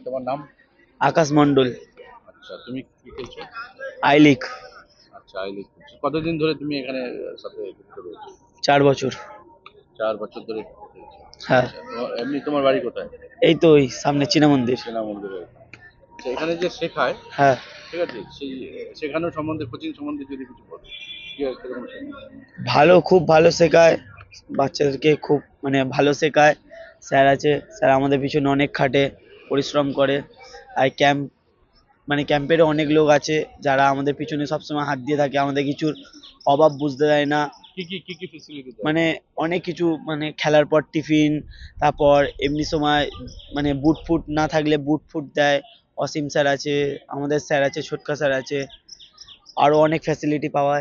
তোমার নাম? আকাশ মন্ডল। আচ্ছা, তুমি কি খেলছো? I league. আচ্ছা, আই লিগ খেলছো। কতদিন ধরে তুমি এখানে সাথে যুক্ত রয়েছো? 4 বছর। 4 বছর ধরে খেলছো। হ্যাঁ। আচ্ছা, এমনি তোমার বাড়ি কোথায়? এই তো ওই সামনে চীনা মন্দির। সেনা মন্দিরে। আচ্ছা, এখানে যে শেখায়, হ্যাঁ। ঠিক আছে, সেই শেখানোর সম্বন্ধে, কোচিং সম্বন্ধে যদি কিছু বলো, কিরকম শেখায়? ভালো, খুব ভালো শেখায়। বাচ্চাদেরকে খুব মানে ভালো শেখায়। স্যার আছে, স্যার আমাদের পিছনে অনেক খাটে, পরিশ্রম করে। আর ক্যাম্পেরও অনেক লোক আছে যারা আমাদের পিছনে সবসময় হাত দিয়ে থাকে, আমাদের কিছুর অভাব বুঝতে দেয় না। কি ফেসিলিটি দেয়? মানে অনেক কিছু, মানে খেলার পর টিফিন, তারপর এমনি সময় মানে বুট ফুট না থাকলে বুট ফুট দেয়। অসীম স্যার আছে, আমাদের স্যার আছে, ছোটকা স্যার আছে, আরো অনেক ফ্যাসিলিটি পাওয়া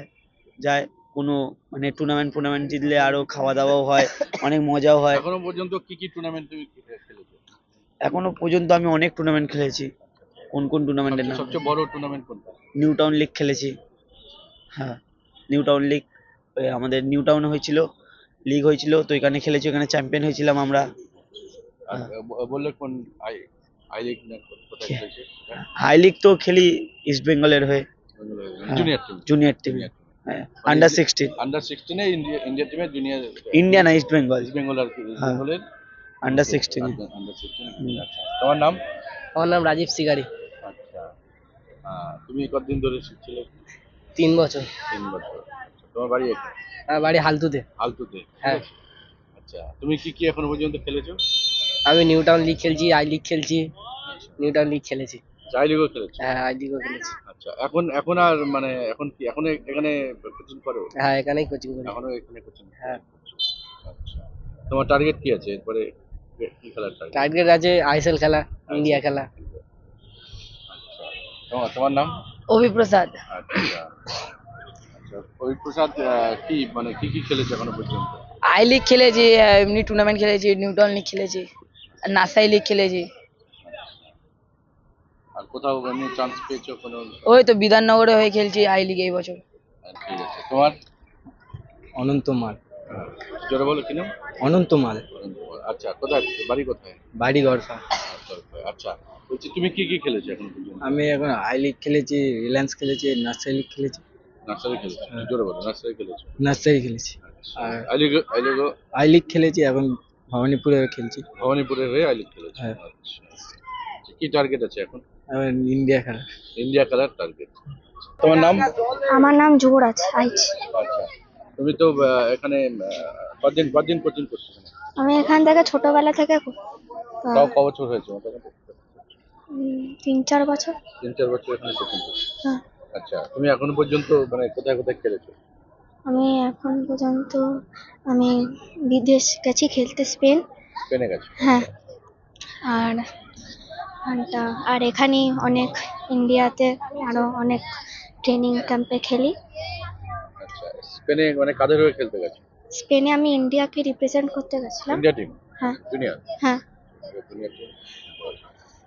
যায়। কোনো মানে টুর্নামেন্ট জিতলে আরো খাওয়া দাওয়াও হয়, অনেক মজাও হয়। এখনো পর্যন্ত কি টুর্নামেন্ট তুমি খেলেছো? এখনো পর্যন্ত আমি অনেক টুর্নামেন্ট খেলেছি। কোন কোন টুর্নামেন্টের সবচেয়ে নাম? সবচেয়ে বড় টুর্নামেন্ট কোনটা? নিউ টাউন লিগ খেলেছি। হ্যাঁ, নিউ টাউন লিগ। আমাদের নিউ টাউনে হয়েছিল, লিগ হয়েছিল, তো এখানে খেলেছি, এখানে চ্যাম্পিয়ন হয়েছিলাম আমরা। আর হ্যাঁ। বললে কোন আই আই লিগ না কোথায় খে- খেলেছে? হাই লিগ তো খেলি ইস্ট বেঙ্গলের হয়ে। হ্যাঁ, জুনিয়র টিম। জুনিয়র টিমে। Junior team. হ্যাঁ, মানে আন্ডার 16। আন্ডার 16 এ ইন্ডিয়া টিমের জুনিয়র। ইন্ডিয়া না, ইস্ট বেঙ্গল। ইস্ট বেঙ্গল আর কি, ইস্ট হ্যাঁ, বেঙ্গলের আন্ডার 16। আন্ডার 16 খেলেছে। আচ্ছা, তোমার নাম? আমার নাম রাজীব শিকারি। আচ্ছা, তুমি কতদিন ধরে শিখছিলে? 3 বছর। 3 বছর। আচ্ছা, তোমার বাড়ি এখানে? আমার বাড়ি হালতুতে। আলতুতে, ঠিক হ্যাঁ। আছে। আচ্ছা, তুমি কি এখনো পর্যন্ত খেলেছো? আমি নিউ টাউন লিগ খেলছি, আই লিগ খেলছি। আচ্ছা, নিউ টাউন লিগ খেলেছি। আই লিগও খেলেছো? হ্যাঁ, আই লিগও খেলেছি। আচ্ছা, এখন এখন আর মানে এখন কি এখন এখানে কোচিং করো? হ্যাঁ, এখানেই কোচিং করি। এখনো এখানে কোচিং হ্যাঁ। করছো? আচ্ছা, তোমার টার্গেট কি আছে এরপরে? কি খেলার টার্গেট? টার্গেট আছে আইএসএল খেলা, ইন্ডিয়া খেলা। আচ্ছা, তোমার নাম? অভিপ্রসাদ। আচ্ছা। আচ্ছা, হরিপ্রসাদ, কি মানে কি খেলেছে এখনো পর্যন্ত? আই লিগ খেলেছি, এমনি টুর্নামেন্ট খেলেছি, নিউটন লিগ খেলেছি, আর নাসাই লিগ খেলেছি। আর কোথাও এমনি চান্স পেয়েছো কোনো? ওই তো বিধাননগরে হয়ে খেলছি আই লিগ এই বছর। ঠিক আছে, তোমার? অনন্ত মাল। হ্যাঁ, জোরে বলো, কি নাম? অনন্ত মাল। আচ্ছা, কোথায় বাড়ি কোথায়? বাড়ি গড়ফা। আচ্ছা, বলছি তুমি কি খেলেছো এখন পর্যন্ত? আমি এখন আই লিগ খেলেছি, রিলায়েন্স খেলেছি, নার্সারি লিগ খেলেছি। নার্সারি খেলেছো? হ্যাঁ। জোরে বলো, নার্সারি খেলেছো। নার্সারি খেলেছি। আর আই লিগ আই লিগ খেলেছি, এখন ভবানীপুরে খেলছি। ভবানীপুরের হয়ে আই লিগ খেলেছো? হ্যাঁ। আচ্ছা, কি টার্গেট আছে এখন? এখন ইন্ডিয়া খেলা। ইন্ডিয়া খেলার টার্গেট। তোমার নাম? আমার নাম যুবরাজ আইচ। আচ্ছা, তুমি তো এখানে কদিন কোচিং করছো এখানে? আমি এখান থেকে ছোটবেলা থেকে তাও ক বছর হয়েছে মোটামুটি? 3-4 বছর। 3-4 বছর এখানে কোচিং করছো। হ্যাঁ। আচ্ছা, তুমি এখনো পর্যন্ত মানে কোথায় কোথায় খেলেছো? আমি এখন পর্যন্ত আমি বিদেশ গেছি খেলতে, স্পেন। স্পেনে গেছো? হ্যাঁ। আর আর এখানে অনেক ইন্ডিয়াতে আরো অনেক ট্রেনিং ক্যাম্পে খেলি। আচ্ছা, স্পেনে মানে কাদের হয়ে খেলতে গেছো? স্পেনে আমি ইন্ডিয়াকে রিপ্রেজেন্ট করতে গেছিলাম। India team? হ্যাঁ। জুনিয়র? হ্যাঁ। Junior team.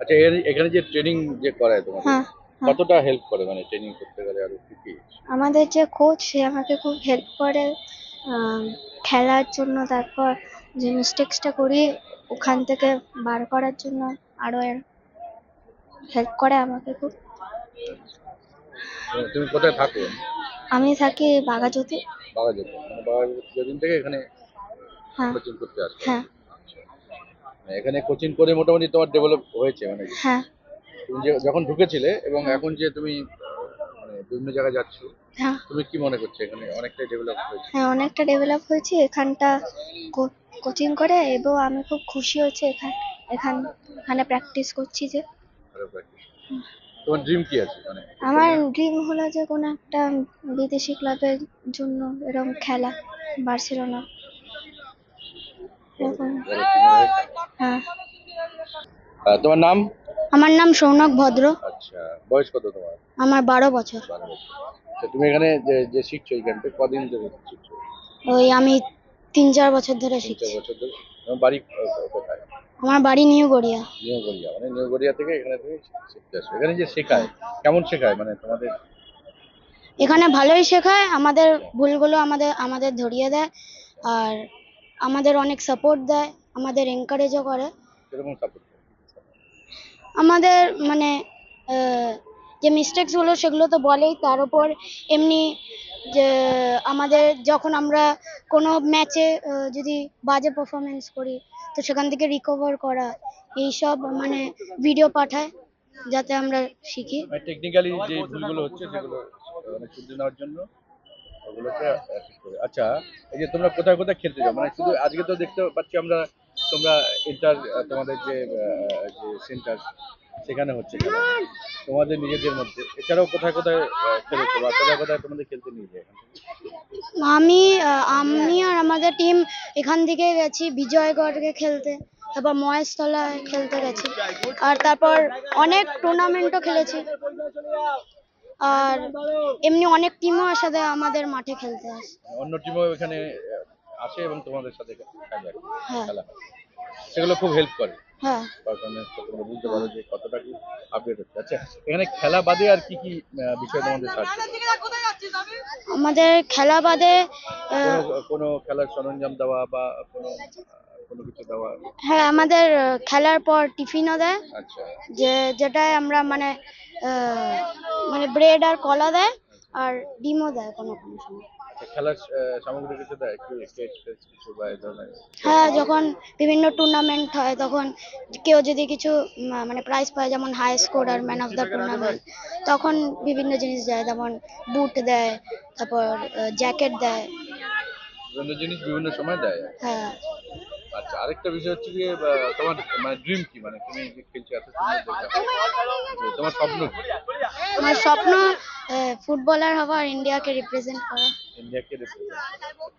আচ্ছা, এখানে যে ট্রেনিং যে করায় তোমাদের, হ্যাঁ। হ্যাঁ। কতটা হেল্প করে মানে ট্রেনিং করতে গেলে? আর কি? আমাদের যে কোচ, সে আমাকে খুব হেল্প করে খেলার জন্য, তারপর যে মিস্টেক্সটা করি ওখান থেকে বার করার জন্য আরো হেল্প করে আমাকে খুব। তুমি কোথায় থাকো? আমি থাকি বাঘাযতীন। বাঘাযতীন, মানে বাঘাযতীন থেকে এখানে হ্যাঁ। কোচিং করতে আসো? হ্যাঁ। আচ্ছা, মানে এখানে কোচিং করে মোটামুটি তোমার ডেভেলপ হয়েছে মানে? হ্যাঁ। তুমি যখন ঢুকেছিলে এবং এখন যে তুমি মানে বিভিন্ন জায়গায় যাচ্ছো, হ্যাঁ। তুমি কি মনে করছো এখানে অনেকটাই ডেভেলপ হয়েছে? হ্যাঁ, অনেকটা ডেভেলপ হয়েছে এখানটা কোচিং করে, এবং আমি খুব খুশি হয়েছি এখানে প্র্যাকটিস করছি যে। ভালো practice। তোমার ড্রিম কি আছে মানে? আমার ড্রিম হলো যে কোনো একটা বিদেশি ক্লাবের জন্য এরকম খেলা, বার্সেলোনা এরকম। বড় team এর হয়ে খেলা। হ্যাঁ। তোমার নাম? আমার নাম সৌনক ভদ্র। আচ্ছা, বয়স কত তোমার? আমার 12 বছর। 12 বছর। আচ্ছা, তুমি এখানে যে শিখছো এই ক্যাম্পে কদিন ধরে শিখছো? ওই আমি 3-4 বছর ধরে 3-4 শিখছি। বছর ধরে। তোমার বাড়ি কোথায়? আমার বাড়ি নিউ গড়িয়া। নিউ গড়িয়া, মানে নিউ গড়িয়া থেকে এখানে তুমি শিখতে আসো। এখানে যে শেখায় কেমন শেখায় মানে তোমাদের? এখানে ভালোই শেখায়, আমাদের ভুলগুলো আমাদের ধরিয়ে দেয়, আর আমাদের অনেক সাপোর্ট দেয়, আমাদের এনকারেজও করে। কিরকম সাপোর্ট? আমাদের মানে যে মিস্টেকসগুলো সেগুলো তো বলেই, তার উপর এমনি যে আমাদের যখন আমরা কোনো ম্যাচে যদি বাজে পারফরমেন্স করি তো সেখান থেকে রিকভার করা, এইসব মানে ভিডিও পাঠায় যাতে আমরা শিখি। টেকনিক্যালি যে ভুলগুলো হচ্ছে সেগুলো অনেক শুধরে নেওয়ার জন্য ওগুলোকে ঠিক করে। আচ্ছা, এই যে তোমরা কোথায় কোথায় খেলতে যাও, মানে শুধু আজকে তো দেখতে পাচ্ছি আমরা তোমরা তোমাদের যে সেন্টার সেখানে হচ্ছে খেলা। তোমাদের নিজেদের মধ্যে এছাড়াও কোথায় কোথায় খেলেছো বা কোথায় কোথায় তোমাদের খেলতে নিয়ে যায়? আমি আর আমাদের টিম এখান থেকে গেছি বিজয়গড়কে খেলতে, তারপর মহেশতলায় খেলতে গেছি, আর তারপর অনেক টুর্নামেন্টও খেলেছি। আর এমনি অনেক টিমও আসে আমাদের মাঠে খেলতে আসে। অন্য টিমও এখানে আসে এবং তোমাদের সাথে খেলে, হ্যাঁ খেলা হয়। সেগুলো খুব হেল্প করে হ্যাঁ পারফরমেন্স, তোমরা বুঝতে পারো যে কতটা কি আপডেট হচ্ছে। আচ্ছা, এখানে খেলা বাদে আর কি কি বিষয় তোমাদের সাহায্য করে? আমাদের খেলা বাদে কোনো খেলার সরঞ্জাম দেওয়া বা কোনো কোনো কিছু দেওয়া? হ্যাঁ, আমাদের খেলার পর টিফিনও দেয়, আচ্ছা, যেটায় আমরা মানে মানে ব্রেড আর কলা দেয়, আর ডিমও দেয় কোনো কোনো সময়। আচ্ছা, খেলার সামগ্রী কিছু দেয়, কি স্টেজ ফেজ কিছু বা এই ধরনের? হ্যাঁ, যখন বিভিন্ন টুর্নামেন্ট হয় তখন কেউ যদি কিছু মানে প্রাইজ পায়, যেমন high scorer, man of the tournament, তখন বিভিন্ন জিনিস দেয়, যেমন বুট দেয়, তারপর জ্যাকেট দেয়। বিভিন্ন জিনিস বিভিন্ন সময় দেয়। হ্যাঁ, আচ্ছা, আরেকটা বিষয় হচ্ছে যে তোমার মানে ড্রিম কি, মানে তুমি যে খেলছো এত সুন্দর দেখলাম, তোমার স্বপ্ন কি? আমার স্বপ্ন ফুটবলার হওয়া আর ইন্ডিয়াকে রিপ্রেজেন্ট করা। ইন্ডিয়াকে রিপ্রেজেন্ট